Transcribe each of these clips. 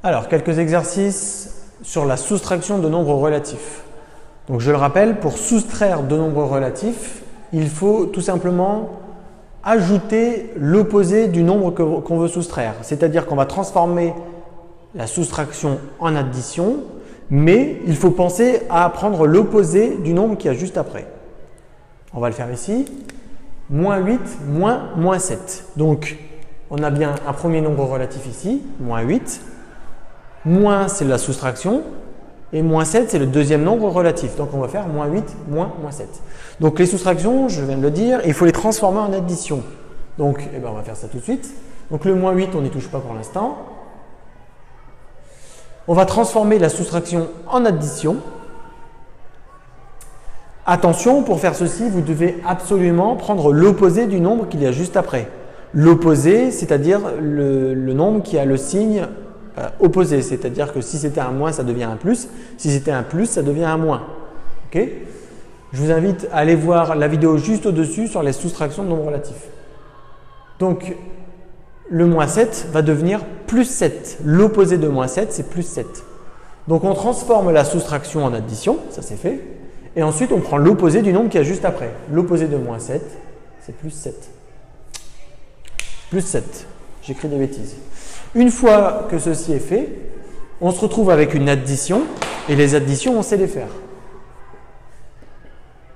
Alors, quelques exercices sur la soustraction de nombres relatifs. Donc, je le rappelle, pour soustraire deux nombres relatifs, il faut tout simplement ajouter l'opposé du nombre qu'on veut soustraire. C'est-à-dire qu'on va transformer la soustraction en addition, mais il faut penser à prendre l'opposé du nombre qu'il y a juste après. On va le faire ici. Moins 8 moins moins 7. Donc, on a bien un premier nombre relatif ici, moins 8. Moins, c'est la soustraction. Et moins 7, c'est le deuxième nombre relatif. Donc, on va faire moins 8 moins moins 7. Donc, les soustractions, je viens de le dire, il faut les transformer en addition. Donc, on va faire ça tout de suite. Donc, le moins 8, on n'y touche pas pour l'instant. On va transformer la soustraction en addition. Attention, pour faire ceci, vous devez absolument prendre l'opposé du nombre qu'il y a juste après. L'opposé, c'est-à-dire le nombre qui a le signe opposé. C'est-à-dire que si c'était un moins, ça devient un plus. Si c'était un plus, ça devient un moins. Okay ? Je vous invite à aller voir la vidéo juste au-dessus sur les soustractions de nombres relatifs. Donc, le moins 7 va devenir plus 7. L'opposé de moins 7, c'est plus 7. Donc, on transforme la soustraction en addition, ça c'est fait. Et ensuite, on prend l'opposé du nombre qui est juste après. L'opposé de moins 7, c'est plus 7. Plus 7. J'écris des bêtises. Une fois que ceci est fait, on se retrouve avec une addition. Et les additions, on sait les faire.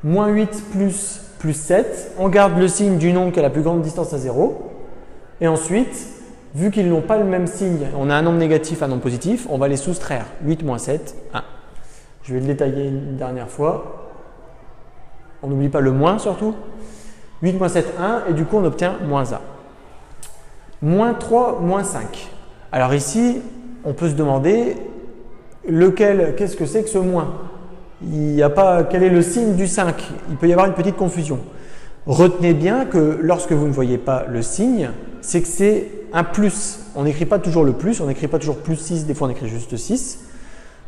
Moins 8 plus 7. On garde le signe du nombre qui a la plus grande distance à 0. Et ensuite, vu qu'ils n'ont pas le même signe, on a un nombre négatif, un nombre positif, on va les soustraire. 8 moins 7, 1. Je vais le détailler une dernière fois. On n'oublie pas le moins surtout. 8 moins 7, 1. Et du coup, on obtient moins 1. Moins 3, moins 5. Alors ici, on peut se demander qu'est-ce que c'est que ce moins? Il n'y a pas, quel est le signe du 5? Il peut y avoir une petite confusion. Retenez bien que lorsque vous ne voyez pas le signe, c'est que c'est un plus. On n'écrit pas toujours le plus, on n'écrit pas toujours plus 6, des fois on écrit juste 6.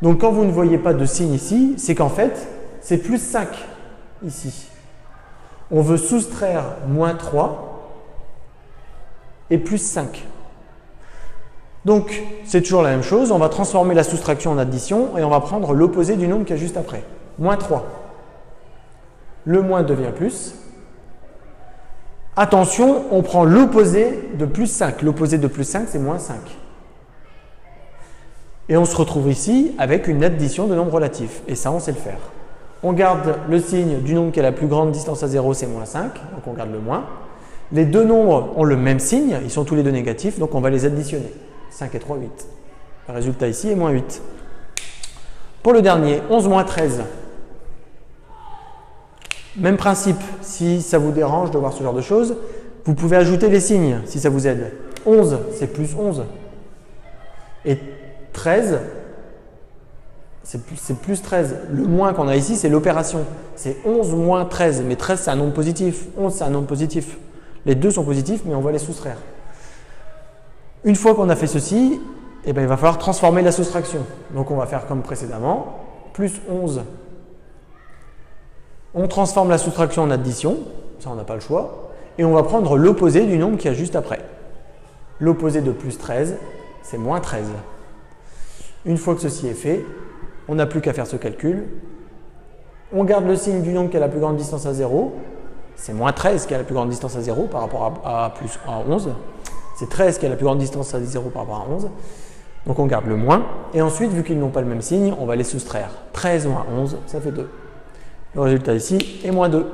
Donc, quand vous ne voyez pas de signe ici, c'est qu'en fait, c'est plus 5 ici. On veut soustraire moins 3 et plus 5. Donc, c'est toujours la même chose. On va transformer la soustraction en addition et on va prendre l'opposé du nombre qui est juste après. Moins 3. Le moins devient plus. Attention, on prend l'opposé de plus 5. L'opposé de plus 5, c'est moins 5. Et on se retrouve ici avec une addition de nombres relatifs. Et ça, on sait le faire. On garde le signe du nombre qui a la plus grande distance à 0, c'est moins 5. Donc, on garde le moins. Les deux nombres ont le même signe. Ils sont tous les deux négatifs. Donc, on va les additionner. 5 et 3, 8. Le résultat ici est moins 8. Pour le dernier, 11 moins 13. Même principe. Si ça vous dérange de voir ce genre de choses, vous pouvez ajouter les signes si ça vous aide. 11, c'est plus 11. Et 13, c'est plus 13. Le moins qu'on a ici, c'est l'opération. C'est 11 moins 13. Mais 13, c'est un nombre positif. 11, c'est un nombre positif. Les deux sont positifs, mais on va les soustraire. Une fois qu'on a fait ceci, il va falloir transformer la soustraction. Donc, on va faire comme précédemment. Plus 11. On transforme la soustraction en addition. Ça, on n'a pas le choix. Et on va prendre l'opposé du nombre qui y a juste après. L'opposé de plus 13, c'est moins 13. Une fois que ceci est fait, on n'a plus qu'à faire ce calcul. On garde le signe du nombre qui a la plus grande distance à 0. C'est moins 13 qui a la plus grande distance à 0 par rapport à 11. C'est 13 qui a la plus grande distance à 0 par rapport à 11. Donc, on garde le moins. Et ensuite, vu qu'ils n'ont pas le même signe, on va les soustraire. 13 moins 11, ça fait 2. Le résultat ici est moins 2.